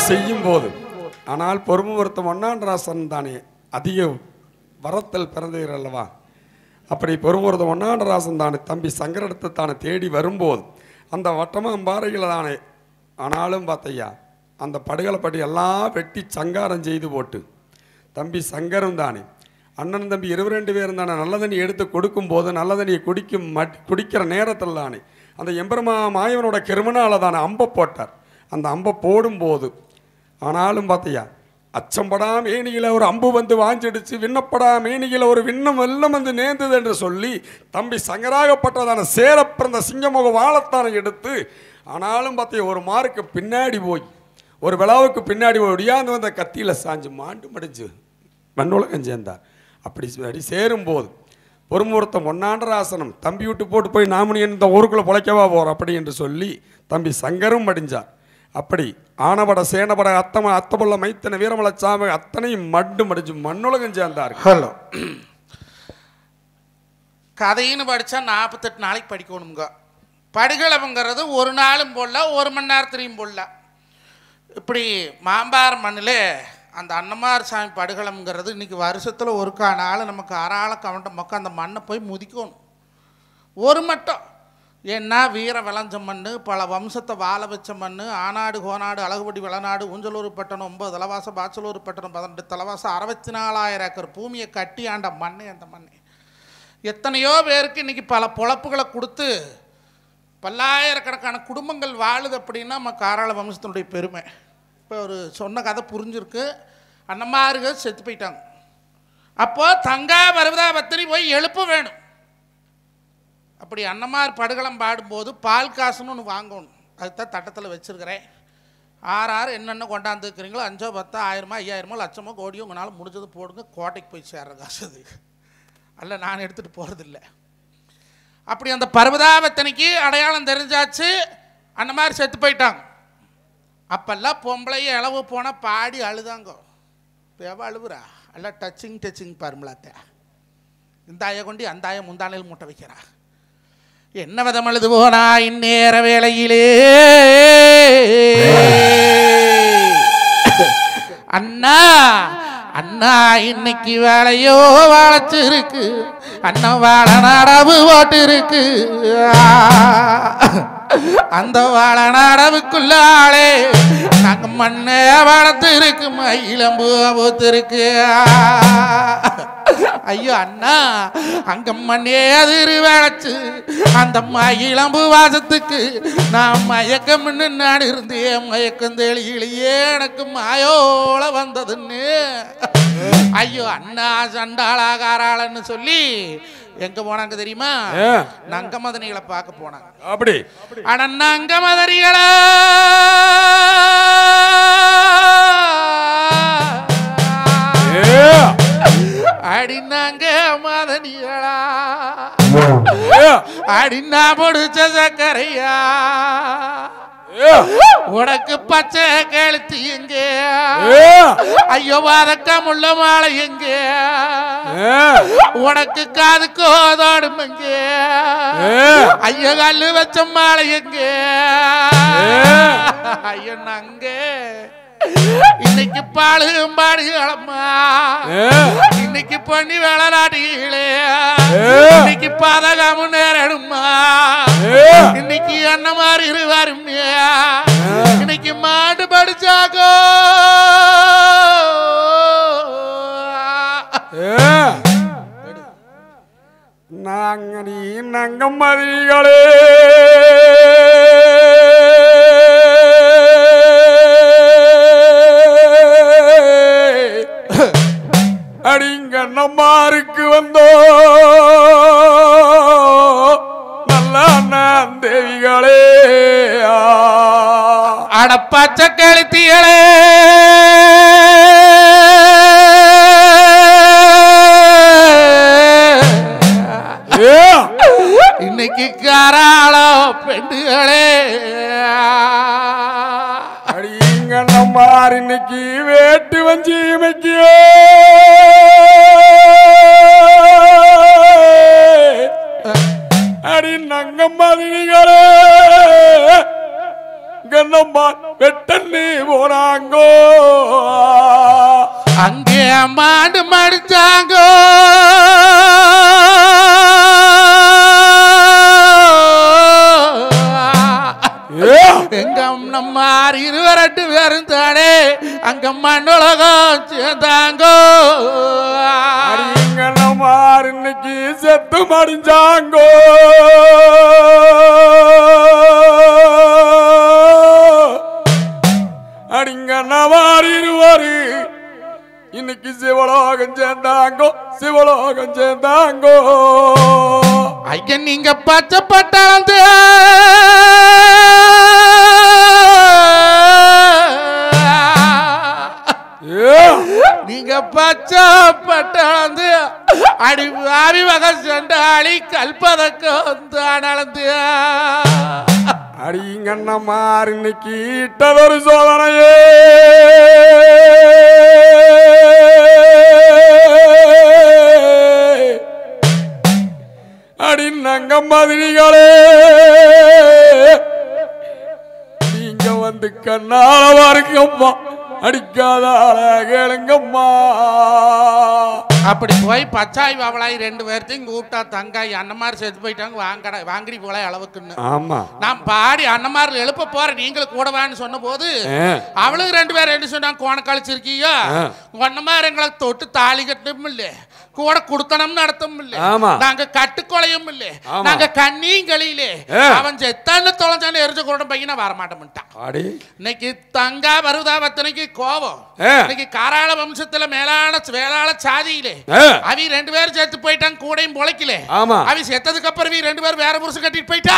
செய்யும் போது ஆனால் பொறுமுவர்த்தம் ஒன்னாண்டராசன் தானே அதிக வரத்தல் பிறந்தீர் அல்லவா? அப்படி பொறுமுவர்த்தம் ஒன்னாண்டராசன் தானே தம்பி சங்கரத்தை தானே தேடி வரும்போது அந்த வட்டமாம்பாறையில் தானே ஆனாலும் பார்த்தையா அந்த படுகளை படி எல்லாம் வெட்டி சங்காரம் செய்து போட்டு தம்பி சங்கரம் தானே அண்ணன் தம்பி 22 பேரும் தானே நல்ல தண்ணி எடுத்து கொடுக்கும்போது நல்ல தண்ணியை குடிக்கிற நேரத்தில் தானே அந்த எம்பெருமா மாயவனோட கிருமனால தானே அம்பை போட்டார். அந்த அம்பை போடும்போது ஆனாலும் பார்த்தியா அச்சம்படா மேனியில் ஒரு அம்பு வந்து வாஞ்சிடுச்சு, விண்ணப்படா மேனியில் ஒரு விண்ணம் வெள்ளம் வந்து நேர்ந்தது என்று சொல்லி தம்பி சங்கராகப்பட்டதான சேர பிறந்த சிங்கமுக வாழத்தானை எடுத்து ஆனாலும் பார்த்தியா ஒரு மாருக்கு பின்னாடி போய் ஒரு விழாவுக்கு பின்னாடி போய் ஒடியாந்து வந்த கத்தியில் சாஞ்சு மாண்டு மடிஞ்சு மண்ணுலகம் சேர்ந்தார். அப்படி சேரும்போது பொறுமுகூர்த்தம் ஒன்னாண்டராசனம் தம்பி விட்டு போட்டு போய் நாமனி இந்த ஊருக்குள்ளே பிழைக்கவா போகிறோம் அப்படி என்று சொல்லி தம்பி சங்கரும் மடிஞ்சார். அப்படி ஆனபட சேனபட அத்தபுள்ள மைத்தன வீரமல சாமி அத்தனையும் மடிஞ்சு மண்ணுலகம் சேர்ந்தார். ஹலோ, கதைன்னு படித்தா 48 நாளைக்கு படிக்கணுங்க. படுகளவுங்கிறது ஒரு நாளும் போடல, ஒரு மணி நேரத்துலையும் போடல. இப்படி மாம்பார் மண்ணில் அந்த அன்னமார் சாமி படுகளம்ங்கிறது இன்றைக்கி வருஷத்தில் ஒருக்கா நாள் நமக்கு அறாள கவண்ட மக்கள் அந்த மண்ணை போய் முதிக்கணும் ஒரு மட்டும். ஏன்னா வீர விளைஞ்ச மண், பல வம்சத்தை வாழ வச்ச மண், ஆனாடு கோனாடு அழகுபடி வளநாடு ஊஞ்சலூர் பட்டணம் 9 தலைவாசம் பாச்சலூர் பட்டணம் 18 தலைவாசம் 64,000 ஏக்கர் பூமியை கட்டி ஆண்ட மண் அந்த மண். எத்தனையோ பேருக்கு இன்றைக்கி பல பொழப்புகளை கொடுத்து பல்லாயிரக்கணக்கான குடும்பங்கள் வாழுது அப்படின்னா நம்ம காராள வம்சத்தினுடைய பெருமை. இப்போ ஒரு சொன்ன கதை புரிஞ்சிருக்கு. அன்னமார்கள் செத்து போயிட்டாங்க. அப்போது தங்கா வருவதா பத்திரி போய் எழுப்ப வேணும். அப்படி அன்னமார் படுகளம் பாடும்போது பால் காசுன்னு ஒன்று வாங்கணும். அதுதான் தட்டத்தில் வச்சுருக்கிறேன். ஆறு என்னென்ன கொண்டாந்துருக்கிறீங்களோ 5 10 1000 5000 லட்சமோ கோடியோ உங்களால் முடிஞ்சது போடுங்க. கோட்டைக்கு போய் சேர்ற காசு அது அல்ல, நான் எடுத்துகிட்டு போகிறதில்ல. அப்படி அந்த பர்வதாவத்தனைக்கு அடையாளம் தெரிஞ்சாச்சு. அன்னமார் செத்து போயிட்டாங்க. அப்பெல்லாம் பொம்பளைய இளவு போனால் பாடி அழுதாங்க. தேவ அழுவுறா அல்ல டச்சிங் பருமலாத்த இந்த ஆய கொண்டு அந்த ஆய முந்தானையில் மூட்டை வைக்கிறா. என்ன விதம் அழுது போனா இந்நேர வேளையிலே அண்ணா அண்ணா இன்னைக்கு வேலையோ வாழச்சு இருக்கு, அண்ணன் வாழ நடவு போட்டு இருக்கு. அந்த வாழ நடவுக்குள்ளாலே நாங்க மண்ணே வளர்த்து இருக்கு, மயிலம்பு பூத்து இருக்கு. ஐயோ அண்ணா அங்க மண்ணே அதிர் வேலைச்சு அந்த மயிலம்பு வாசத்துக்கு நான் மயக்கம் நான் இருந்தேன். மயக்கம் தெளியிலேயே எனக்கு மாயோல வந்ததுன்னு. ஐயோ அண்ணா சண்டாளாகாராளன்னு சொல்லி எங்க போனாங்க தெரியுமா? நங்க மதனிகளை பார்க்க போனாங்க. அப்படி ஆனா நங்க மதனிகளா அடினாங்க மதனிகளா அடினா பொடிச்ச சக்கரையா உனக்கு பச்சை கழுத்து எங்க? ஐயோ வதக்கம் உள்ள மாலை எங்க? உனக்கு காது கோதோடும் எங்க? ஐயோ கல்லு வச்ச மாலை எங்க? ஐயோ நங்க இன்னைக்கு பாலும் பாடுகளம்மா, இன்னைக்கு பண்ணி வேளநாட்டிகளே, இன்னைக்கு பாதகாமும் நேரடுமா, இன்னைக்கு என்ன மாதிரி இருவாரும், இன்னைக்கு மாட்டு படிச்சாக்கோ நாங்க நீ நங்கம்மதிகளே அடிங்க நம்மாருக்கு வந்தோ நல்ல அண்ணன் தேவிகளே அடப்பச்ச கழுத்திகளே இன்னைக்கு காராளோ பெண்டுகளே அடிங்க நம்மார் இன்னைக்கு வேட்டு வஞ்சி மைக்கிய அடி நங்கம்மாதிரிகளே கண்ணம்மா வெட்டண்ணி போனாங்கோ அங்கே மாடு மடிச்சாங்கோ எங்க நம்ம 22 பேரும் தானே அங்க மண்ணுலகம் சேர்ந்தாங்கோ அடிங்க நம்மார் இன்னைக்கு செத்து மடிஞ்சாங்கோ அடிங்க நவார் 20 இன்னைக்கு சிவலோகம் சேர்ந்தாங்கோ சிவலோகம் சேர்ந்தாங்கோ ஐயா நீங்க பச்சை பட்டாளந்து நீங்க பச்சை பட்டாளந்து அடி ஆவி வகை செண்டாளி கல்பதக்கம் தானளந்து அடிங்கண்ணம்மார் இன்னைக்கு இட்டதொரு சோதனையே அடி நங்கம்மதிரிகளே நீங்க வந்து கண்ணால வாருங்கம்மா அடிக்காதால கேளுங்கம்மா அப்படி போய் பச்சாய் வாவலாய் 2 பேர்த்தையும் கூப்பிட்டா தங்காய் அண்ணமாரி செத்து போயிட்டாங்க வாங்கடி போல அளவுக்குன்னு ஆமா நான் பாடி அண்ணமாரில் எழுப்ப போறேன் நீங்களும் கூடவான்னு சொன்ன போது அவளுக்கு 2 பேர் என்ன சொன்னாங்க கோண கழிச்சிருக்கீங்க ஒன்னமாரி எங்களை தொட்டு தாலி கட்டணும் இல்ல கூட குடுத்தனம் நடத்தம் இல்ல நாங்க கட்டுக்கொலையும் இல்ல நாங்க கண்ணியும் கழியிலே அவன் செத்தான்னு தொலைஞ்சான்னு எரிஞ்ச கூட பையனா வரமாட்டோம்ட்டான் இன்னைக்கு தங்கா வருதாவத்தனைக்கு கோபம் இன்னைக்கு காராள வம்சத்துல வேளாள சாதியிலே அவி 2 பேரும் செத்து போயிட்டாங்க கூடையும் பொழைக்கல அவி செத்ததுக்கு அப்புறம் 2 பேரும் வேற புருஷன் கட்டிட்டு போயிட்டா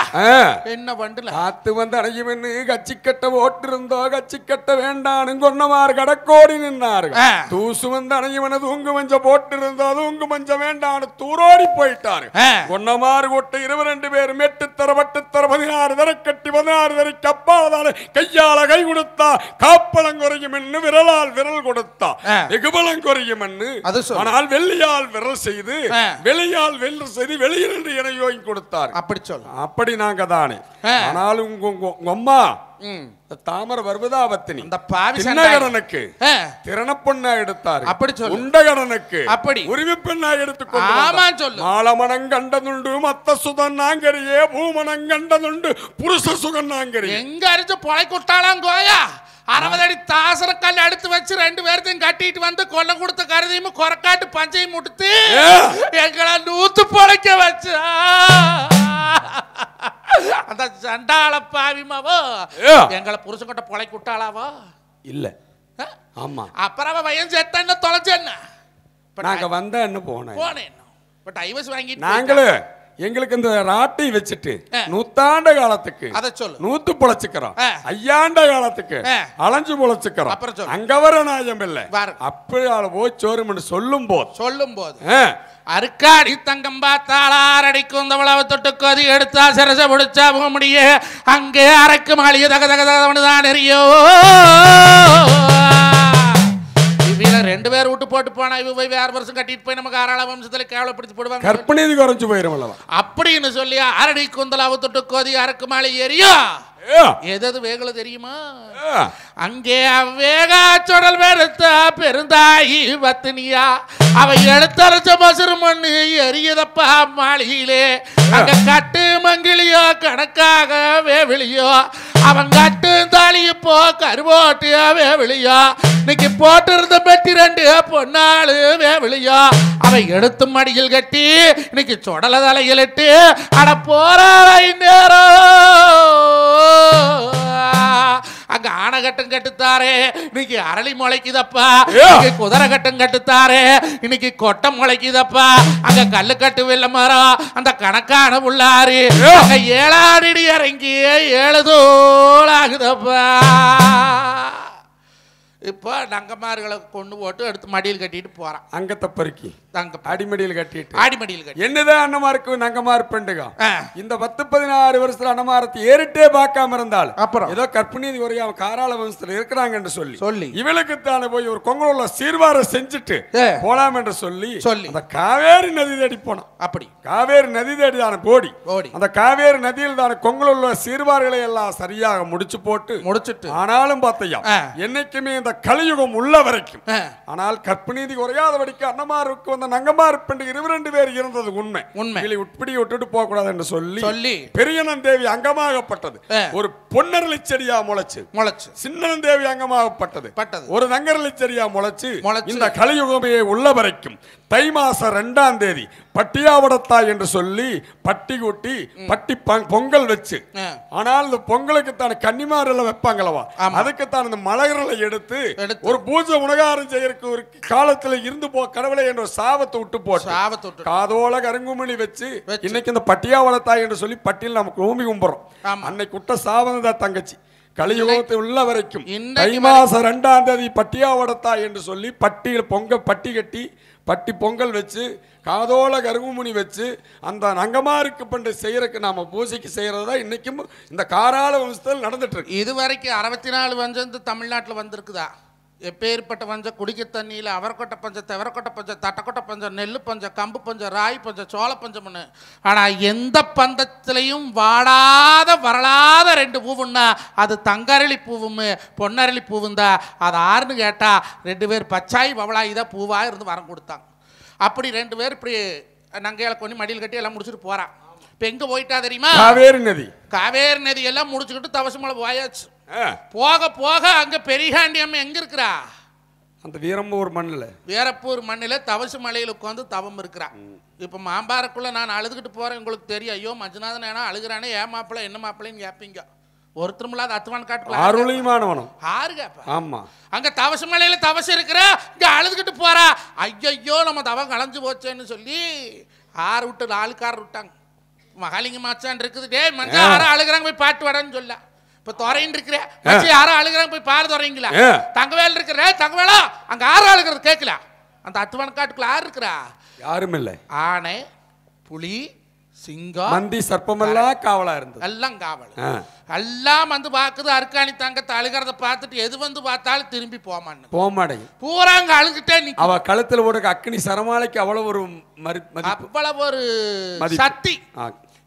என்ன பண்டுல காத்து வந்து அடையுமென்னு கட்சி கட்ட ஓட்டு இருந்தோ கட்சி கட்ட வேண்டான்னு கொன்னமாறு கடக்கோடி நின்னாரு தூசு வந்து அடையுமென தூங்கு மஞ்ச போட்டு இருந்தோ தூங்கு மஞ்ச வேண்டான்னு தூரோடி போயிட்டாரு கொன்னமாறு கொட்ட 22 பேர் மெட்டு தர பட்டு தர 16 தர கட்டி 16 தர கப்பாவதால கையால கை கொடுத்தா காப்பளம் குறையும் என்று விரலால் விரல் கொடுத்தா எகுபலம் குறையும் என்று ஆனால் வெள்ளியால் விரல் செய்து வெளியால் வெள்ளல் செய்து வெளியிலிருந்து இணையோய் கொடுத்தார் அப்படி சொல்ல அப்படி நாங்க தானே ஆனால் உங்க அம்மா தாமர வருவதாபத்தினி இந்த பாவி சண்டகடனுக்கு திறன பொண்ணா எடுத்தார் அப்படி சொல்லு உண்டகடனுக்கு அப்படி உரிமை பெண்ணா எடுத்துக்கொண்டு ஆமா சொல்லு மாலமனம் கண்டதுண்டு மத்த சுதன் நாங்கரியே பூமனம் கண்டதுண்டு புருஷ சுகன் நாங்கரி எங்க அரிச்சு பொழை குட்டாளாம் கோயா 60 அடி தாசர கல் எடுத்து வச்சு 2 பேர்த்தையும் கட்டிட்டு வந்து கொல்ல கொடுத்த கருதையும் கொரக்காட்டு பஞ்சையும் முடுத்து எங்களை நூத்து பொழைக்க வச்சு அந்த சண்டாள பாவிமாவோ எங்களை புருஷங்கிட்ட பொழை குட்டாளாவோ இல்ல ஆமா அப்புறம் வயன் செத்தன்னு தொலைச்சேன்னா நாங்க வந்த என்ன போனேன் பட் ஐவஸ் வாங்கிட்டு நாங்களே எங்களுக்கு இந்த ராட்டை வச்சுட்டு 100 ஆண்டு காலத்துக்கு அத சொல்லு 100 பொழைச்சுக்கிறோம் 5 ஆண்டு காலத்துக்கு அலைஞ்சு பொழைச்சுக்கிறோம் அங்க வர நாயம் இல்லை அப்படி ஆள போய் சோறுமன்னு சொல்லும் போது அருக்காடி தங்கம் பார்த்தாளாரடி குந்தவளவு தொட்டு கொதி எடுத்தா சிரச பிடிச்சா போக முடிய அங்கே அரைக்கு மாளிகை தக தக தகவனு தான் எரியோ இவங்க 2 பேர் விட்டு போட்டு போனா இவ போய் வேற வருஷம் கட்டிட்டு போய் நம்ம காராள வம்சத்துல கேவலப்படுத்தி போடுவாங்க கற்பனை குறைஞ்சு போயிரும் அப்படின்னு சொல்லி அரடி குந்தலாவை தொட்டு கோதி அரைக்கு மாளிகை எரியோ எது வேகல தெரியுமா அங்கே வேகா சொடல் வெறுத்தா பெருந்தாயி பத்தினியா அவ எடுத்தரைச்ச மசுறு மண்ணு எரியதப்பா மாளிகையிலே அங்க கட்டு மங்கிலியோ கணக்காக வேவிலியோ அவன் கட்டு தாலிய போ கருவோட்டு வேவிலியா இன்னைக்கு போட்டு இருந்த பெட்டி 2 பொன்னாளு வேவிலியா அவன் எடுத்து மடியில் கட்டி இன்னைக்கு சொடல தலையில் இட்டு அட போறாய் நேரம் அங்க ஆனகட்டம் கட்டுத்தாரே இன்னைக்கு அரளி முளைக்குதப்பா இன்னைக்கு குதிரை கட்டம் கட்டுத்தாரே இன்னைக்கு கொட்டை முளைக்குதப்பா அங்க கல்லு கட்டு வெள்ள மரம் அந்த கணக்கான உள்ளாரு அங்க 7 அடி இறங்கி 7 தோள் ஆகுதப்பா இப்போ நங்கமார்களை கொண்டு போட்டு எடுத்து மடியில் கட்டிட்டு போறான் அங்கத்தை பருக்கி அடிமடியில் கட்டிட்டு என்னதான் அன்னமாருக்கு நங்கமார் பெண்டுகா இந்த 10-16 வருஷத்துல அன்னமாரத்தை ஏறிட்டே பார்க்காம இருந்தால் அப்புறம் ஏதோ கற்பிணி ஒரே அவன் காராள வம்சத்துல இருக்கிறாங்க என்று சொல்லி இவளுக்கு தானே போய் ஒரு கொங்குள்ள சீர்வார செஞ்சுட்டு போலாம் என்று சொல்லி அந்த காவேரி நதி தேடி போனான். அப்படி காவேரி நதி தேடி தானே போடி அந்த காவேரி நதியில் தானே கொங்குள்ள சீர்வார்களை எல்லாம் சரியாக முடிச்சுட்டு ஆனாலும் பார்த்தையா என்னைக்குமே இந்த கலியுகம் உள்ள வரைக்கும் ஆனால் கற்பிணி குறையாதபடிக்கு அன்னமாருக்கு வந்த நங்கமார் பெண்டு 22 பேர் இருந்தது உண்மை உட்படி விட்டுட்டு போக கூடாது என்று சொல்லி பெரியனன் தேவி அங்கமாகப்பட்டது ஒரு பொன்னரளி செடியா முளைச்சு சின்னன் தேவி அங்கமாகப்பட்டது ஒரு நங்கரளி செடியா முளைச்சு இந்த கலியுகமே உள்ள வரைக்கும் தை மாசம் 2ஆம் தேதி பட்டியாவடத்தாய் என்று சொல்லி பட்டி கூட்டி பட்டி பொங்கல் வச்சு ஆனால் இந்த பொங்கலுக்கு தான் கன்னிமாரில் வைப்பாங்களவா அதுக்குத்தான் இந்த மலர்களை எடுத்து ஒரு பூஜை உணகாரம் செய்யறதுக்கு ஒரு காலத்துல இருந்து போ கடவுளை என்ற சாபத்தை விட்டு போட்டு காதோல கருங்குமணி வச்சு இன்னைக்கு இந்த பட்டியாவடத்தாய் என்று சொல்லி பட்டியில் நமக்கு பூமி கும்புறோம். அன்னைக்கு விட்ட சாபம் தான் தங்கச்சி கலியுகத்தை உள்ள வரைக்கும் தை மாசம் 2ஆம் தேதி பட்டியாவடத்தாய் என்று சொல்லி பட்டியில் பட்டி கட்டி பட்டி பொங்கல் வச்சு காதோல கருங்குமுனி வச்சு அந்த நங்கமாருக்கு பண்டு செய்யறதுக்கு நாம பூஜைக்கு செய்யறதா இன்னைக்கும் இந்த காராள வம்சத்தில் நடந்துட்டு இருக்கு. இது வரைக்கும் 64 வஞ்சம் தமிழ்நாட்டில் வந்திருக்குதா? எப்பேற்பட்ட பஞ்சம் குடிக்க தண்ணியில் அவரக்கொட்டை பஞ்சம் தெவரக்கொட்டை பஞ்சம் தட்டக்கொட்டை பஞ்சம் நெல் பஞ்சம் கம்பு பஞ்சம் ராய் பஞ்சம் சோள பஞ்சம்னு. ஆனால் எந்த பந்தத்திலையும் வாடாத வரலாத 2 பூவுன்னா அது தங்கரளி பூவும் பொன்னரளி பூவும் தான். அது ஆறுன்னு கேட்டால் 2 பேர் பச்சாய் பவளாய் தான் பூவாக இருந்து வரம் கொடுத்தாங்க. அப்படி 2 பேர் இப்படி நங்கையால கொண்டு மடியில் கட்டி எல்லாம் முடிச்சுட்டு போகிறான். இப்போ எங்கே போயிட்டா தெரியுமா? காவேரி நதி எல்லாம் முடிச்சுக்கிட்டு தவசமலை போயாச்சு. போக போக அங்க பெரியாண்டி அம்மா எங்க இருக்கிறா? அந்த வீரப்பூர் மண்ணில் தவசு மலையில் உட்காந்து தவம் இருக்கிறா. இப்ப மாம்பாரக்குள்ள நான் அழுதுகிட்டு போறேன். உங்களுக்கு தெரியும், ஐயோ மஞ்சநாதன் ஏன்னா அழுகிறானே, ஏன் மாப்பிள்ள என்ன மாப்பிள்ளைன்னு கேட்பீங்க. ஒருத்தருமில்லாத அத்துவான் காட்டுல அங்க தவசு மலையில தவசு இருக்கிற இங்க அழுதுகிட்டு போறா. ஐயோ நம்ம தவம் களைஞ்சு போச்சேன்னு சொல்லி 6 விட்டு 4 கார் விட்டாங்க. மகாலிங்க மாச்சான் இருக்குது, டே மஞ்சள் யாரும் அழுகிறாங்க போய் பாட்டு வடன்னு சொல்ல. இப்ப துறைன்னு இருக்கிற யாரும் அழுகிறாங்க போய் பாரு துறைங்களா? தங்கவேல் இருக்கிற தங்கவேலா அங்க யாரும் அழுகிறது கேட்கல. அந்த அத்துவான் காட்டுக்குள்ள யாரு இருக்கிறா? யாரும் இல்லை. ஆனை புலி சிங்கம் மந்தி சர்ப்பம் எல்லாம் காவலா இருந்தது. எல்லாம் காவல் எல்லாம் வந்து பாக்குது. அருக்காணி தங்கத்தை அழுகிறத பார்த்துட்டு எது வந்து பார்த்தாலும் திரும்பி போமாட்டேன். பூரா அங்க அழுகிட்டே நிக்க. அவ கழுத்துல ஒரு அக்னி சரமாலைக்கு அவ்வளவு ஒரு அவ்வளவு ஒரு சக்தி.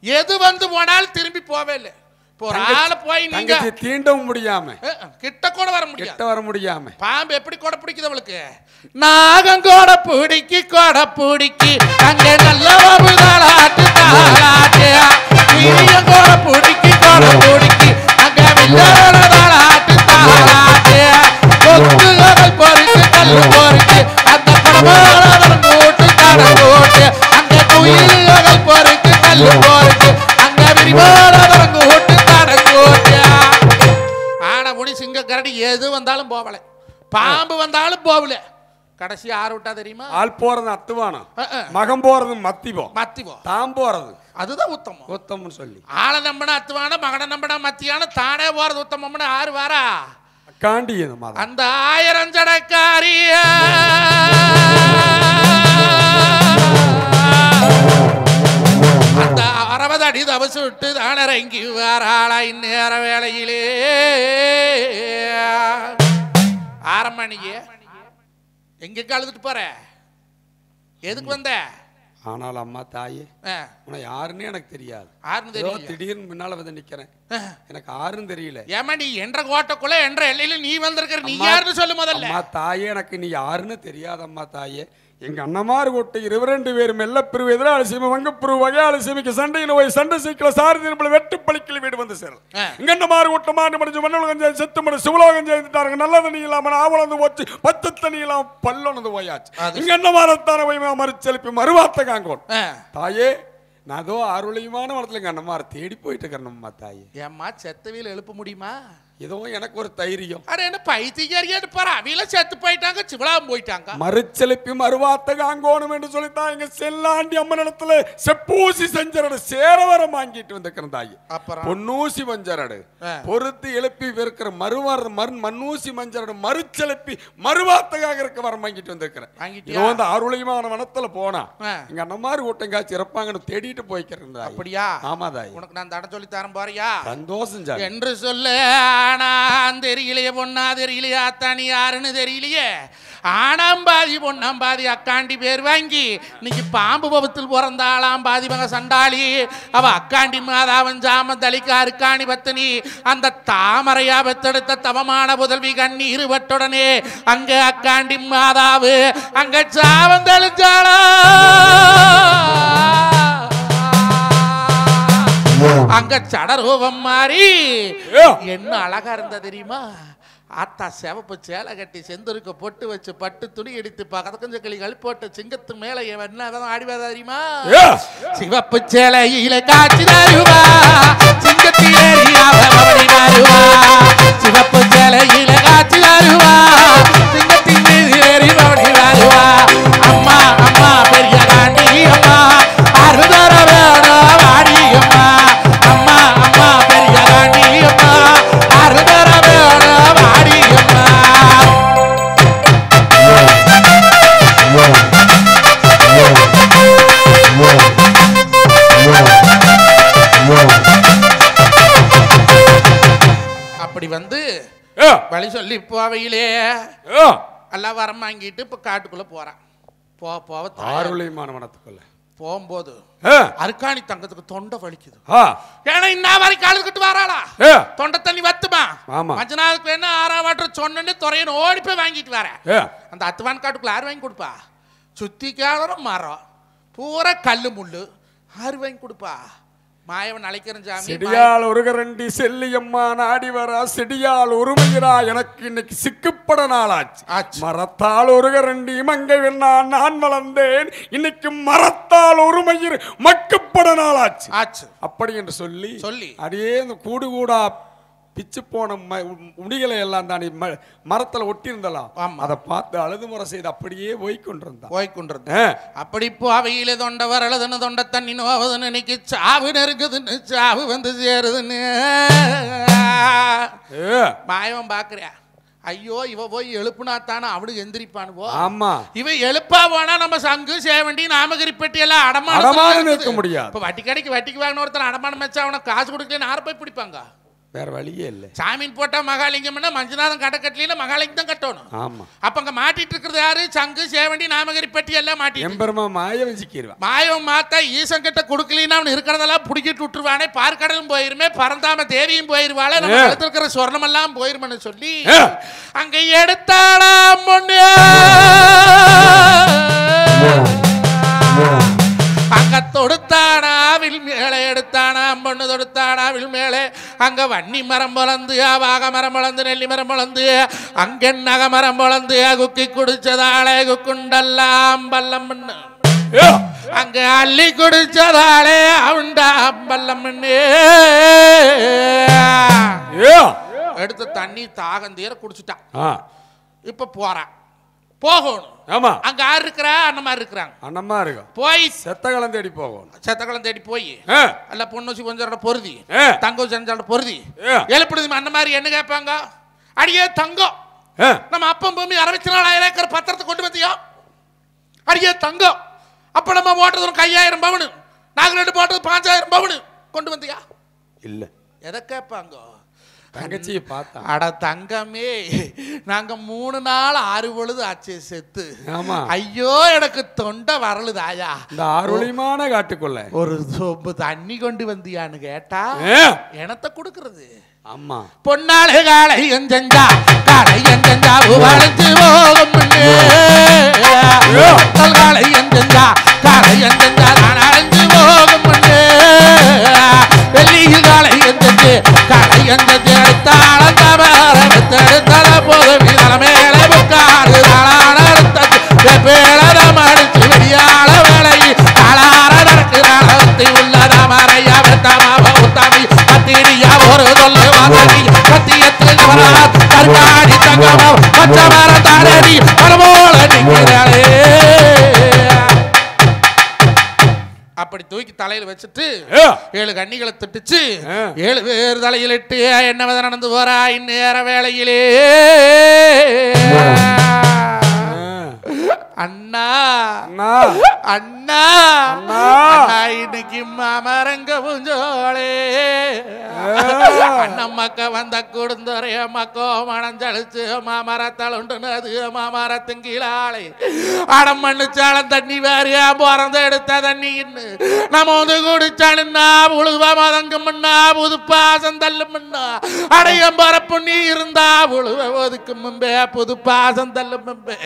எது வந்து போனாலும் திரும்பி போவே இல்லை. போய் நீங்க தீண்டவும் முடியாம கிட்ட கூட வர முடியாம பாம்பு எப்படி கூட பிடிக்குது அவளுக்கு? நாகம் கூட பிடிக்கி அங்க நல்ல தாளாட்டு கூட பிடிக்கி அங்க தாளாட்டு கொத்துகள் பொறிச்சு கல்லு பொறிச்சு அந்த படமாளர் கூட்டு கடை போட்டு அங்க குயில்கள் பொறிச்சு கல்லு பொறிச்சு அங்க விரிவாளர் கூட்டு சிங்க கரடி எது வந்தாலும் போவல, பாம்பு வந்தாலும் போவல. கடைசி யார் விட்டா தெரியுமா? ஆள் போறது அத்துவானம், மகம் போறது மத்திவோ, தாம் போறது அதுதான் உத்தமம் சொல்லி ஆளை நம்பினா அத்துவான, மகனை நம்பினா மத்தியான, தானே போறது உத்தமம்னு யாரு வாரா? காண்டி அந்த 1000 ஜடக்காரிய அந்த 60 அடி தவசு விட்டு தானரங்கி வாராளா இந்நேர வேளையிலே. ஆரம்பணிக்கு எங்க அழுதுட்டு போற? எதுக்கு வந்த? ஆனால் அம்மா தாயே உன யாருன்னு எனக்கு தெரியாது. திடீர்னு முன்னால வந்து நிக்கிறேன். எனக்கு யாரும் தெரியல. ஏமா நீ என்ற கோட்டைக்குள்ள என்ற எல்லையில நீ வந்திருக்கிற, நீ யாருன்னு சொல்லு முதல்ல. அம்மா தாயே, எனக்கு நீ யாருன்னு தெரியாதம்மா தாயே. எங்க அண்ணமாறு கொட்டை 22 பேர் மெல்லப்பிரிவு எதிராளி சீமை வங்கப்பிரிவு வகையாளி சீமைக்கு சண்டையில் போய் சண்டை சீக்கிர சாரதி வெட்டு பழிக்கல வீடு வந்து சேரல். எங்க அண்ணமாறு கொட்டை மாண்டு முடிஞ்சு மண்ணல் கஞ்சாய் செத்து மணி சிவலோகம் செய்துட்டாருங்க. நல்ல தண்ணி இல்லாம ஆவலந்து போச்சு, பத்து தண்ணி இல்லாம பல்லொனது போயாச்சு. இங்க அண்ணமாரத்தான போய் மறுச்செலுப்பி மறுவார்த்தை காங்கோன். தாயே, நான் அதோ அருளையுமான மரத்துல எங்க அண்ணமார தேடி போயிட்டு இருக்கேன்மா தாயே. ஏம்மா செத்தவியல் எழுப்ப முடியுமா? ஏதோ எனக்கு ஒரு தைரியம். அரே என்ன பைத்தியக்காரியா இருப்பாரா? அவில செத்து போயிட்டாங்க, சிவலாம் போயிட்டாங்க. மறுச்செலுப்பி மறுவார்த்தை காங்கோணும் என்று சொல்லித்தான் எங்க செல்லாண்டி அம்மன் இடத்துல செப்பூசி செஞ்சரடு சேரவரம் வாங்கிட்டு வந்திருக்கிறேன் தாயே. அப்புறம் பொன்னூசி மஞ்சரடு பொறுத்து எழுப்பி இருக்கிற மண்ணூசி மஞ்சரடு மறுச்செலுப்பி மறுவார்த்தைக்காக இருக்க வரம் வாங்கிட்டு வந்திருக்கிறேன். இதோ அந்த அருளையுமான வனத்துல போனா எங்க அண்ணமாரி கூட்டங்காச்சு இறப்பாங்கன்னு தேடிட்டு போய்க்கிறேன். அப்படியா? ஆமா தாய். உனக்கு நான் தட சொல்லி தரேன் பாரியா? சந்தோஷம் என்று சொல்லு. ஆனாம் தெரியலையே, பொண்ணா தெரியலையே, அத்தானி யாருன்னு தெரியலையே. ஆனாம் பாதி பொண்ணாம் பாதி அக்காண்டி பேர் வாங்கி இன்னைக்கு பாம்பு பபத்தில் பிறந்தாளாம் பாதி மக சண்டாளி. அவ அக்காண்டி மாதாவன் ஜாம தலிக்கா அருக்காணி பத்தினி. அந்த தாமரையா பெத்தெடுத்த தவமான புதல்வி கண்ணீர் வட்டுடனே அங்க அக்காண்டி மாதாவு அங்க சாவம் தெளிச்சாளா. அங்க சடரூபம் மாறி என்ன அழகா இருந்தா தெரியுமா? ஆத்தா செவப்பு சேலை கட்டி செந்தருக்க பொட்டு வச்சு பட்டு துணி எடுத்து பக்கத்து கிளிகள் போட்டு சிங்கத்து மேல என்ன ஆடிவாதா தெரியுமா? சிவப்பு சேலையில காட்சி தருவா, சிங்கத்திலே வருவா. சிவப்பு சேலையில காட்சி தருவா, சிங்கத்தின் மீது ஏறி வருவா. அம்மா அம்மா பெரிய காண்டி அம்மா அருதர வேணும் வாடி அம்மா. அம்மா அம்மா பெரிய காண்டி அம்மா அருதர வேணும் வாடி அம்மா. அப்படி வந்து வழி சொல்லி போவையிலே எல்லாம் வரம் வாங்கிட்டு இப்ப காட்டுக்குள்ள போறான். போவ ஆருளையுமான வனத்துக்குள்ள போகும்போது அருக்காணி தங்கத்துக்கு தொண்டை வலிக்குது. ஏன்னா இன்ன வரைக்கும் அழுதுகிட்டு வராளா? தொண்டை தண்ணி வத்துமா? கொஞ்ச நாளுக்கு வேணா 6ஆம் வாட்டர் சொன்னு துறையன் ஓடி போய் வாங்கிட்டு வர. அந்த அத்துவான் காட்டுக்குள்ள யார் வாங்கி கொடுப்பா? சுத்தி கேளற மரம் பூரா கல்லு முள்ளு யாரு வாங்கி கொடுப்பா? மாயவன் அழைக்கிறேன் சாமி. செடியால் ஒருகரண்டி செல்லியம்மா நாடி வரா. செடியால் ஒருமையிரா எனக்கு இன்னைக்கு சிக்குப்பட நாளாச்சு. மரத்தால் ஒருகரண்டி மங்கை வெண்ணான் நான் வளர்ந்தேன். இன்னைக்கு மரத்தால் ஒருமையிர் மக்குப்பட நாளாச்சு. அப்படி என்று சொல்லி அடியே இந்த கூடு கூடா பிச்சு போன முடிகளை எல்லாம் தானே மரத்துல ஒட்டி இருந்தலாம். அதை பார்த்து அழுது முறை செய்து அப்படியே போய்கொண்டிருந்தான். அப்படி அவையில தொண்ட வரலதுன்னு தொண்ட தண்ணி நோவதுன்னு இன்னைக்கு சாவு நெருக்குதுன்னு சாவு வந்து சேருதுன்னு மாயவன் பாக்குறியா? ஐயோ இவ போய் எழுப்புனா தானே அவனுக்கு எந்திரிப்பானுவோ. ஆமா, இவ எழுப்பா போனா நம்ம சங்கு சேவண்டி நாமகிரி பெட்டி எல்லாம் அடமானம் இருக்க முடியாது. இப்ப வட்டி கடைக்கு வட்டிக்கு வாங்கின ஒருத்தர் அடமானம் வச்சா அவனை காசு கொடுக்கலன்னு யாரை போய் பிடிப்பாங்க? வேற வழியே இல்லை. சாமீன் போட்டா மகாலிங்கம்னா மஞ்சநாதம் கடை கட்டல மகாலிங்கம் தான் கட்டணும். ஆமா, அப்ப அங்க மாட்டிட்டு இருக்கிறது யாரு? சங்கு சேவண்டி நாமகிரி பெட்டி எல்லாம் மாட்டி எம்பெருமா மாயவன் சிக்கிடுவான். மாயவன் மாத்தா ஈசன் கிட்ட கொடுக்கலின்னா அவன் இருக்கிறதெல்லாம் புடிக்கிட்டு விட்டுருவானே. பார்க்கடலும் போயிருமே, பரந்தாம தேவியும் போயிருவாளே, நம்ம எடுத்துருக்கிற சொர்ணம் எல்லாம் போயிருமன்னு சொல்லி அங்க எடுத்தாளாம் பொண்ணு. அங்க தொடுத்தானாவில் மேலே எடுத்தானா பொண்ணு தொடுத்தானாவில் மேலே. அங்க வன்னி மரம் பொழந்து வாக மரம் பொழந்து நெல்லி மரம் பொழந்து அங்க நக மரம் பொழந்து குக்கி குடிச்சதாலே குக்குண்டெல்லாம் பல்லம் பண்ணு. அங்க அள்ளி குடிச்சதாலே அவண்டா பல்லம் பண்ணு. எடுத்து தண்ணி தாகம் தீர குடிச்சுட்டான். இப்ப போறான் போகணும். ஆமா, அங்க யார் இருக்கிறா? அண்ணமா இருக்கிறாங்க. அண்ணமா இருக்கு. போய் செத்தகளம் தேடி போகணும். செத்தகளம் தேடி போய் அல்ல பொண்ணூசி கொஞ்சம் பொருதி தங்கம் செஞ்சால பொருதி எழுப்பிடுது. அண்ணன் மாதிரி என்ன கேட்பாங்க? அடியே தங்கம், நம்ம அப்பம் பூமி 64,000 ஏக்கர் பத்திரத்தை கொண்டு வந்தியா? அடியே தங்கம், அப்ப நம்ம போட்டது 5000 பவுனு, நாங்க 2 போட்டது 5000 பவுனு கொண்டு வந்தியா? இல்ல. எதை கேட்பாங்க? தங்கச்சியை பார்த்தா. அட தங்கமே, நாங்க 3 நாள் 6 பொழுது ஆச்சு செத்து. ஆமா. ஐயோ எனக்கு தொண்டை வரலுதாயா. இந்த ஆரோலியமான காட்டுக்குள்ள ஒரு சொம்பு தண்ணி கொண்டு வந்தியான்னு கேட்டா எனத்த கொடுக்கறது. ஆமா. பொன்னாளு காலை எஞ்சா காலை எஞ்சா வளைஞ்சு போகும் காலை எஞ்சா காலை எஞ்சா நான் அழைஞ்சு போகும் வெள்ளியில் காலை எஞ்சு காலை எஞ்சு எடுத்தாள தர போதும் மேலே புக்காடு பேழம் அடிச்சு வெளியாள வேலை காலார நடக்கு உள்ளதாமரையா வெத்தமாவ உத்தாமி கத்திரியா ஒரு சொல்லு வாங்கி சத்தியத்தில் கருக்காடி தங்கமோ பச்சை மரம் தாரடி பலமோல நிற்கிறாளே. அப்படி தூக்கி தலையில வச்சுட்டு 7 கன்னிகளை திட்டுச்சு. 7 பேர் தலையில் இட்டு என்ன வித நடந்து போறா இந்நேர வேளையிலே. அண்ணா அண்ணா அண்ணா இன்னைக்கு மாமரங்க புஞ்சோளே அண்ணம்மக்க வந்த கொடுந்தொரைய மக்கோ மணஞ்சழிச்சு மாமரத்தழுண்டுனது மாமரத்துங்கீழாளே அடம் மண்ணுச்சாலம் தண்ணி வேறியா பிறந்த எடுத்த தண்ணி நம்ம வந்து குடிச்சானுன்னா உழுவ மதங்கும்னா புது பாசம் தள்ளும்னா அடையம் பரப்பு நீ இருந்தா உழுவ ஒதுக்கு முன்பே புது பாசம் தள்ளும் முன்பே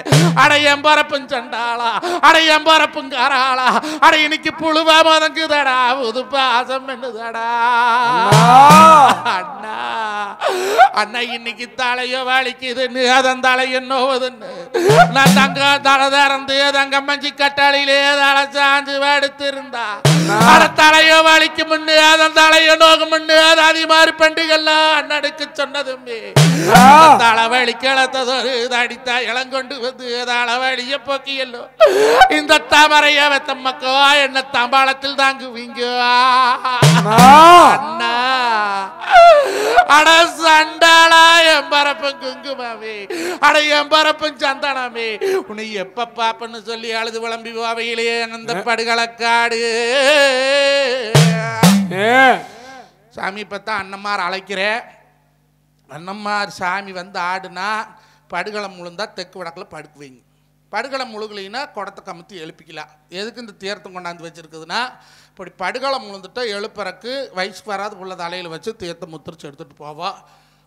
அடையம் பரப்பும் சண்டாளா அடையம் பரப்பும் காராளா அடை இன்னைக்கு புழுவ மதங்குதடா புது பாசம் என்னதடா அண்ணா அண்ணா இன்னைக்கு தலையோ வலிக்குதுன்னு அதன் தலைய நோவுதுன்னு நான் தங்க தலை திறந்து தங்க மஞ்சி கட்டாளிலே தலை சாஞ்சு எடுத்திருந்தா அட தலையோ வலிக்கு முன்னு அதன் தலைய நோக்கு முன்னு அது அதிமாரி பண்டிகள்லாம் அண்ணனுக்கு சொன்னதுமே தலைவலி கிளத்ததொரு தடித்தா இளங்கொண்டு வந்து தலைவலிய போக்கியல்லோ இந்த தாமரைய வெத்தம்மக்கோ என்ன தம்பாளத்தில் தாங்குவீங்க அண்ணா அட சண்டாளா எம்பரப்பு குங்குமாவே அட எம்பரப்பு சந்தனமே உன்னை எப்ப பாப்பன்னு சொல்லி அழுது விளம்பி அவையிலே அந்த படுகளக்காடு சாமி இப்பத்தான் அண்ணம்மார் அழைக்கிறேன். அண்ணம்மார் சாமி வந்து ஆடுனா படுகளம் முழுந்தா தெற்கு வடக்கில் படுக்கு வைங்க. படுகளம் முழுகலைன்னா குடத்தை கமுத்தி எழுப்பிக்கலாம். எதுக்கு இந்த தீர்த்தம் கொண்டாந்து வச்சுருக்குதுன்னா இப்படி படுகளம் முழுந்துட்டா எழுப்புறக்கு வயசுக்கு வராது உள்ள தலையில் வச்சு தீர்த்தம் முத்திரிச்சு எடுத்துகிட்டு போவோம்.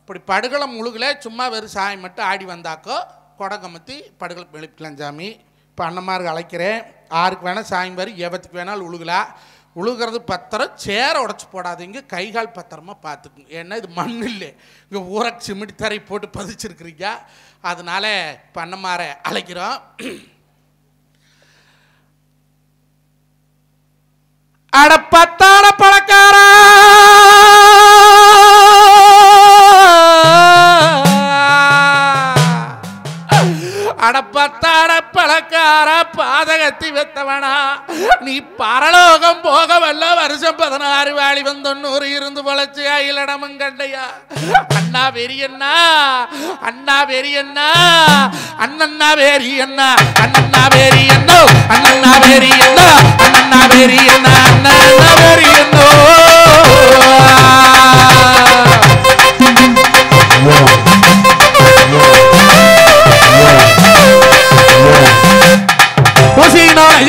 இப்படி படுகளம் முழுகல சும்மா வெறும் சாமி மட்டும் ஆடி வந்தாக்கோ குடம் கமுத்தி படுகளம் எழுப்பிக்கலாம் சாமி. இப்போ அண்ணம்மாருக்கு அழைக்கிறேன். 6க்கு வேணால் சாமி வரி எவத்துக்கு வேணாலும் உழுகலாம். உழுகிறது பத்திரம் சேர உடச்சி போடாதீங்க, கைகால் பத்திரமா பார்த்துக்குங்க. ஏன்னா இது மண் இல்லை, இங்கே ஊரை சிமிடி தரை போட்டு பதிச்சிருக்கிறீங்க. அதனால பண்ணமாற அழைக்கிறோம். அடப்பத்தான பழக்காரா அடப்பத்தாட பழக்கார பாதகத்தி வெத்தவனா நீ பரலோகம் போக வல்ல வருஷம் 16 வாழி 90 இருந்து பொழைச்சு அயிலடமும் கண்டையா. அண்ணா வெறியண்ணா அண்ணா வெறியண்ணா அண்ணன்னா வெறியண்ணா அண்ணன்னா வெறியண்ணோ அண்ணன்னா வெறியண்ணா அண்ணன்னா வெறியண்ணா அண்ணன்னா வெறியண்ணோ.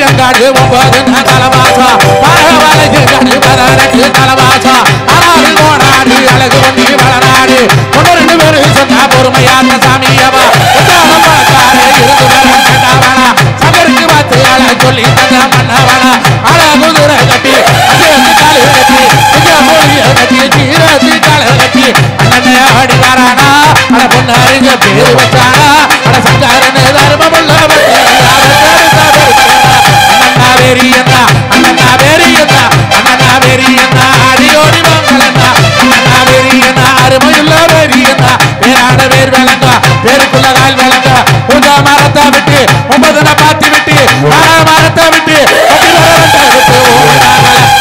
எங்காடு 9 தலவாசா பரவாயில்லை கண்டு 18 தலவாசா ஆனால் ஓடாடு அழகு பண்ணி வளராடு 1 2 பேரு சொன்னா பொறுமையான சாமியவா இருந்து வரவனா சகருக்கு பார்த்து அழ சொல்லி தந்த மன்னவனா அழகுதுரை கட்டி காலு கட்டி மொழிய கட்டி சீரத்தி கால கட்டி அண்ணனை ஆடி வரானா அட பொண்ணறிஞ்ச பேரு வச்சானா அட சங்காரனு தர்மமுள்ள வெறியண்ணா அண்ணா வெறியண்ணா அண்ணா வெறியண்ணா அடியோடி மங்களண்ணா அண்ணா வெறியண்ணா அருமையுள்ள வெறியண்ணா பேராட பேர் விளங்கா பேருக்குள்ள கால் விளங்கா உங்க மரத்தை விட்டு 9 பாத்தி விட்டு மரத்தை விட்டு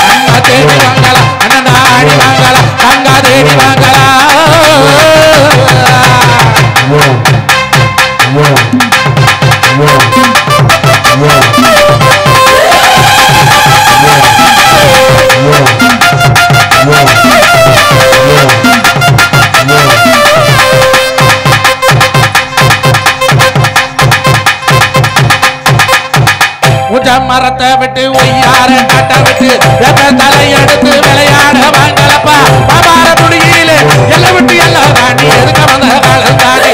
அண்ணா தேடி வாங்கலாம் அண்ணா ஆடி வாங்கலாம் தங்கா தேடி வாங்கலாம். உஞ்ச மரத்தை விட்டு ஒய்யார காட்ட விட்டு தலையெடுத்து விளையாட வாங்கலப்பா பாபார துணியிலே எல்லை விட்டு எல்லாம் தாண்டி எதுக்க வந்த காலம் தாண்டி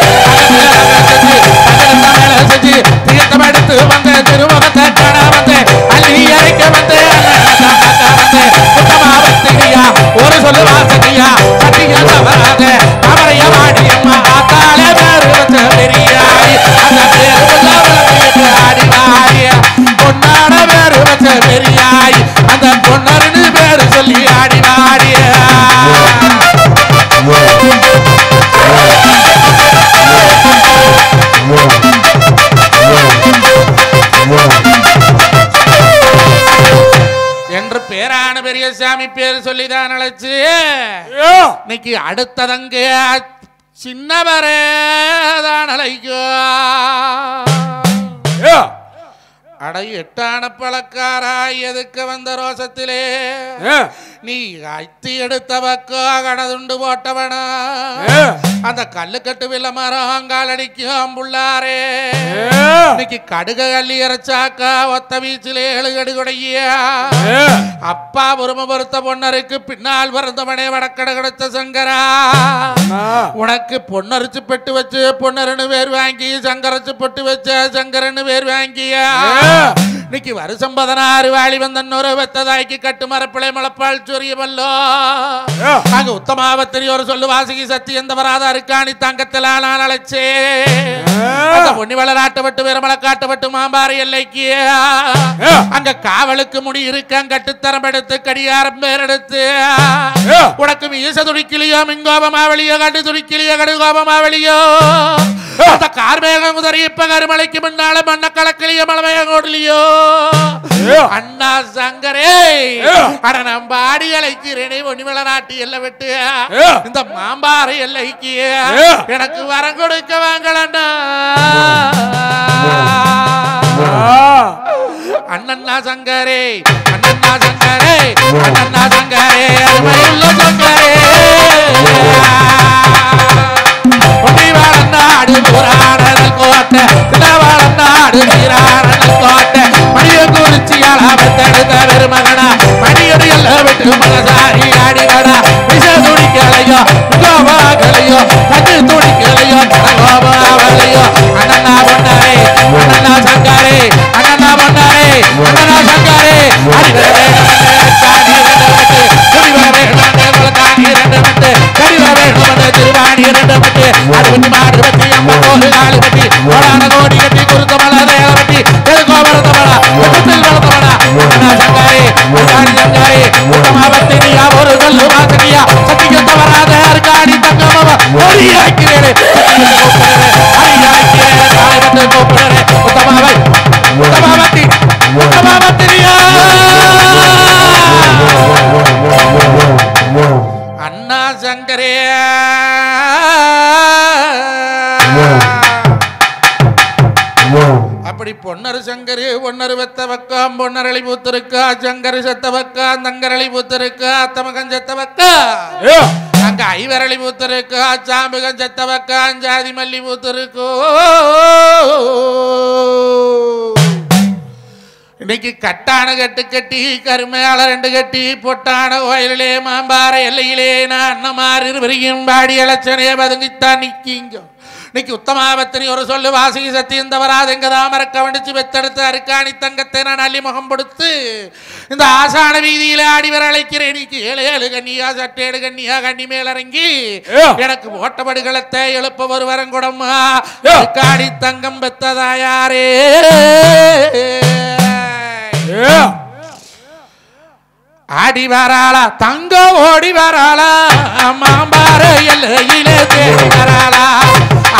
செஞ்சு தீர்த்தம் எடுத்து வந்த திருமுகத்தை காண வந்து அள்ளி அழைக்க வந்து ஒரு சொல்லு வாசனையா சத்தியா தவறாத அவரைய வாடியம்மா ஆத்தாலே பேரு வச்ச பெரியாய் அந்த பேரு ஆடினாய பொன்னாட பேரு வச்ச பெரியாய் அந்த பொன்னருன்னு பேரு சொல்லி ஆடினாடிய என்று பேரான பெரியசாமி பேர் சொல்லிதான் அழைச்சு இன்னைக்கு அடுத்ததங்க சின்னவரே தான் அழைக்கோ அடை எட்டான பழக்காராய் எதுக்கு வந்த ரோசத்திலே நீ அத்தி எடுத்த பக்கோ கடதுண்டு போட்டவனா அந்த கல்லுக்கட்டு வில்ல மரம் அங்கால் அடிக்கும் புள்ளாரே இன்னைக்கு கடுக கள்ளி இறைச்சாக்கா ஒத்த வீச்சிலே எழுகடு கொடையா அப்பா பொறும பொறுத்த பொன்னருக்கு பின்னால் பிறந்தவனே வடக்கட கிடைத்த சங்கரா உனக்கு பொன்னரிச்சு பெட்டு வச்சு பொன்னருன்னு பேர் வாங்கி சங்கரச்சு பெட்டு வச்ச சங்கரன்னு பேர் வாங்கியா இன்னைக்கு வருஷம் 16 வாழி வந்த இன்னொரு வெத்ததாய்க்கு கட்டு மரப்பிளை முளப்பால் சொரியவல்லோ அங்க உத்தமாவத்திரி ஒரு சொல்லு வாசிக்கு சத்தி எந்த வராத அருக்காணி தங்கத்தில் நான் அழைச்சே அந்த பொன்னி வளராட்ட விட்டு வீரமலை காட்ட விட்டு மாம்பாறை எல்லைக்கு அங்க காவலுக்கு முடி இருக்க கட்டுத்தரம் எடுத்து கடியாரம் பேர் எடுத்து உனக்கு மீச துடிக்கலையோ மிங்கோபமாவளியோ கண்டு துடிக்கலையோ கடுகோபமாவளியோ அந்த கார்மேகம் உதறி இப்ப கருமலைக்கு முன்னால மண்ண கலக்கலையோ மலமயங்கோடலையோ அண்ணா சங்கரே அட நம்ம ஆடி அழைக்கிறேனே ஒன்னிமலை நாட்டு எல்லை விட்டு இந்த மாம்பாறை எல்லைக்கு எனக்கு வரம் கொடுக்க வாங்கலண்ணா அண்ணா சங்கரே அண்ணா சங்கரே அண்ணா சங்கரே அருமையுள்ள சங்கரே நாடு புராணல் கோட்டை நாடு நீராடல் கோட்டை மணிய குறிச்சியால் அவத்தெடுத்த பெருமகனா மணியடி எல்லாம் விட்டு மனசாரி ஆடிவடா விச துணிக்கலையோ கோபாகலையோ கட்டு துணிக்கலையோ கோபாவலையோ அண்ணா பொன்னாரே அண்ணா சங்காரே அண்ணா பொன்னாரே அண்ணா சங்காரே திருவாணி இரண்டு மட்டு அறுபத்தி மாடு பற்றி ஐம்பது நாலு பற்றி கோடான கோடி கட்டி குருத்த மலை பற்றி கோபரத்தமடா வளர்த்தமடா சங்காரே சங்காரே உத்தமாவத்தை நீயா ஒரு கல்லு வாசனியா சத்தியத்த வராத அருக்காணி தங்கமவ ஒளியாக்கிறேன் கூப்பிடுறே உத்தமாவத்தி உத்தமாவத்தினியா அண்ணா சங்கரே அப்படி பொன்னரு சங்கரு பொன்னரு வெத்த பக்கம் பொன்னரளி பூத்திருக்கா சங்கரு செத்த பக்கா தங்கரளி பூத்திருக்கா அத்தமகன் செத்த பக்கா அங்க ஐவரளி பூத்திருக்கா சாம்புகன் செத்த பக்கா ஜாதி மல்லி பூத்திருக்கோ இன்னைக்கு கட்டான கட்டு கட்டி கருமையால ரெண்டு கட்டி பொட்டான கோயிலே மாம்பாறை எல்லையிலே நான் அண்ணமாறு இருவரையும் பாடி அலட்சணைய பதுங்கித்தான் நிக்கிங்க இன்னைக்கு உத்தமாவத்தினி ஒரு சொல்லு வாசிக்கு சத்தியம் வராது எங்க தாமர கவனிச்சு வெத்தெடுத்து அருக்காணி தங்கத்தை நான் அள்ளி முகம் கொடுத்து இந்த ஆசான வீதியில ஆடிவர அழைக்கிறேன் இன்னைக்கு 7 கண்ணியா சட்டேடு கண்ணியா கண்ணி மேல் இறங்கி எனக்கு ஓட்டப்படுகளத்தை எழுப்ப ஒரு வரங்குடம்மா அருக்காணி தங்கம் பெத்ததாயாரே ஆடி வராளா தங்க ஓடி வராளா மாம்பாறை எல்லையிலே தேடி வராளா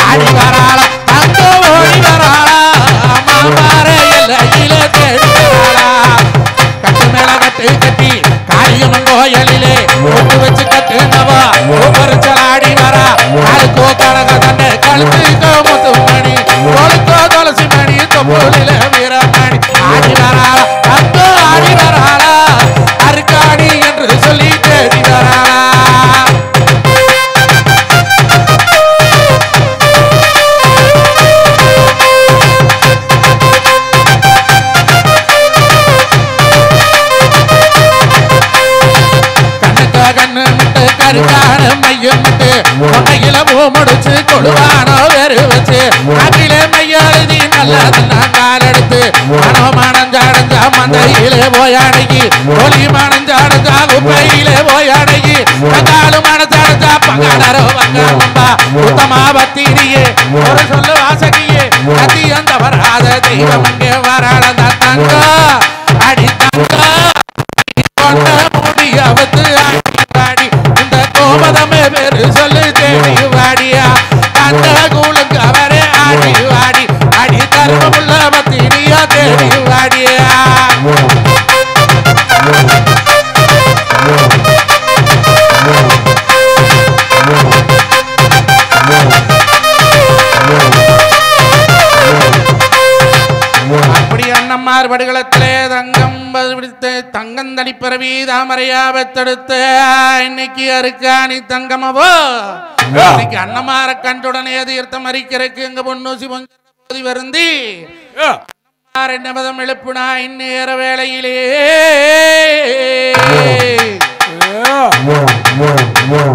ஆடி வராளா தங்க ஓடி வராளா மாம்பாறை எல்லையிலே தேடி வராளா கட்டு மேல கட்டு கட்டி காரியமன் கோயிலே ஒட்டு வச்சு கட்டுனவா பறிச்சலாடி வரா காலுக்கோ கனக தண்டை கழுத்துக்கோ முத்து மணி கொழுக்கோ துளசி மணி தொப்புளில வீரமணி ஆடி வராளா தங்க ஆடி வராளா அருக்காணி என்று சொல்லி தேடி வராளா அருகான மையமிட்டு கொண்டையில பூ முடிச்சு கொடுவானோ வெறு வச்சு அகிலே மையாளுதி நல்லது நான் காலெடுத்து மனோமானஞ்சாடஞ்சா மந்தையிலே போய் அடங்கி ஒலி மானஞ்சாடஞ்சா குப்பையிலே போய் அடங்கி பங்காளு மனச்சாடஞ்சா பங்காளரோ பங்காளம்பா உத்தமா பத்திரியே ஒரு சொல்லு வாசகியே அத்தியந்த வராத தெய்வம் அங்கே வராளந்த தங்கம் அடி தங்கம் கொண்ட முடியவத்து ஆடி இந்த கோபதமே பேரு சொல்லு தேடி வாடியா அந்த கூழுக்கு அவரே ஆடி வாடி அடி தர்மமுள்ள பத்திரியா தேடி வாடியா அப்படி அண்ணம்மார் படுகளத்திலே தங்கம் பிடித்து தங்கந்தடி பிறவி தாமரையா பெத்தெடுத்து இன்னைக்கு அருக்காணி தங்கமவோ இன்னைக்கு அண்ணம்மார கண்டுடனே தீர்த்தம் அரிக்கிறக்கு எங்க பொன்னூசி போதி வருந்தி என்னபதம் எழுப்புனா இந்நேர வேளையிலே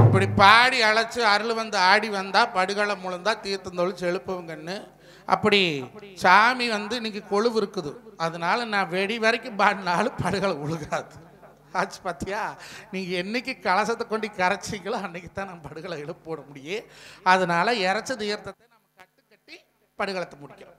இப்படி பாடி அழைச்சு அருள் வந்து ஆடி வந்தா படுகளம் முழுந்தா தீர்த்தந்தொழிச்சு எழுப்புவங்கன்னு அப்படி சாமி வந்து இன்னைக்கு கொழுவு இருக்குது அதனால நான் வெடி வரைக்கும் பாடினாலும் படுகளை உழுகாது ஆச்சு பார்த்தியா நீங்கள் என்னைக்கு கலசத்தை கொண்டு கரைச்சிங்களோ அன்னைக்கு தான் நம்ம படுகளை எழுப்பு போட முடியும் அதனால இறைச்ச தீர்த்தத்தை நம்ம கட்டி படுகளத்தை முடிக்கிறோம்.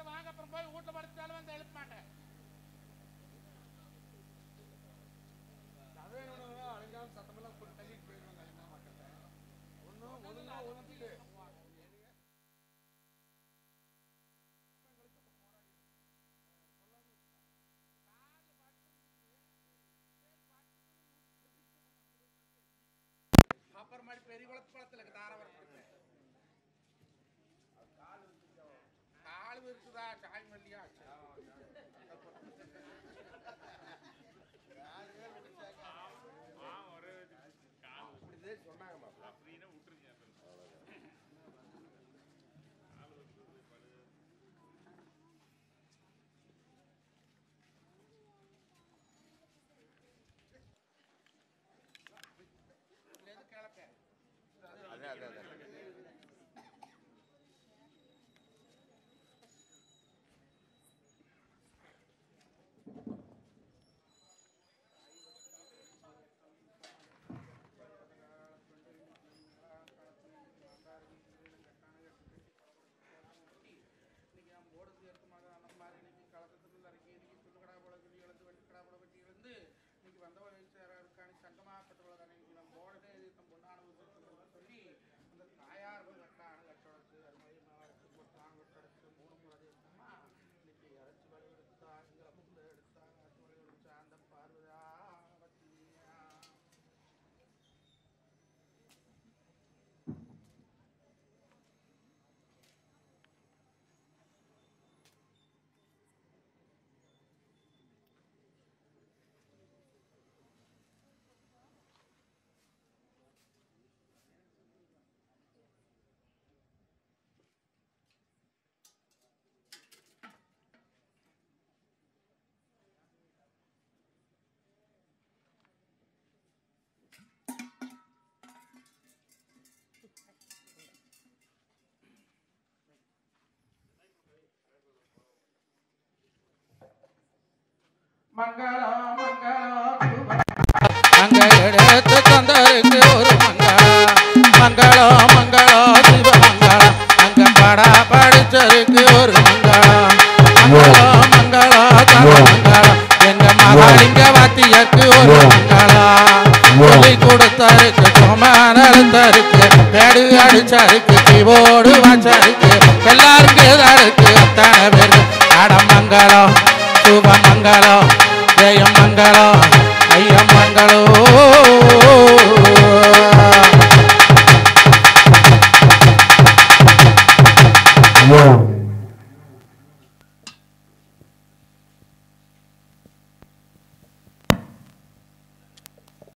வாங்க அப்புறம் போய் வீட்டுல படுத்தாலும் வந்து எழுப்ப மாட்டேன். சத்தமெல்லாம் தள்ளிட்டு போயிருவாங்க. ஒன்னும் ஒழுங்கா ஒதுக்கிட்டு அப்புறம் மாதிரி பெரிய குளத்துல தாராவரம் கால் இருக்குதா சாய் மல்லியா சொன்னாங்க அப்படின்னா விட்டுருங்க. மங்களம் மங்களம் அங்க எடுத்து தந்தருக்கு ஒரு மங்களம் மங்களம் மங்களம் சிவமங்களம் அங்க படா படிச்சருக்கு ஒரு மங்களம் மங்களம் மங்களம் தவமங்களம் எங்க மகாலிங்க வாத்தியருக்கு ஒரு மங்களம் சொல்லி கொடுத்தருக்கு சுமனழுத்தருக்கு பேடு அடிச்சருக்கு கீபோர்டு வாச்சருக்கு எல்லாருக்கு எதற்கு அத்தனை பேருக்கு அடமங்கலம் சுபமங்கலம் ஜெயம் மங்களம் ஐயம் மங்களம்